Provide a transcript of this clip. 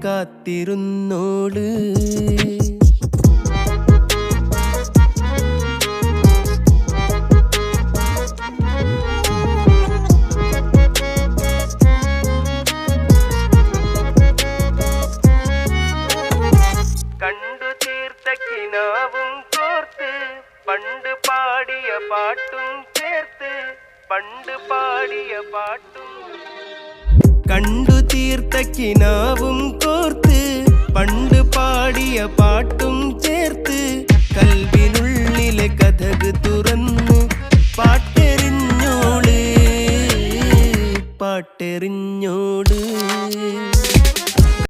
കാത്തിരുന്നോള്. കണ്ടു തീർത്ത കിനാവും കോർത്ത് പണ്ട് പാടിയ പാട്ടും ചേർത്ത് പണ്ട് പാടിയ പാട്ടും. കണ്ടു തീർത്ത കിനാവും കോർത്ത് പണ്ട് പാടിയ പാട്ടും ചേർത്ത് കൽവിനുള്ളിലെ കഥക് തുറന്ന് പാട്ടെറിഞ്ഞോള് പാട്ടെറിഞ്ഞോള്.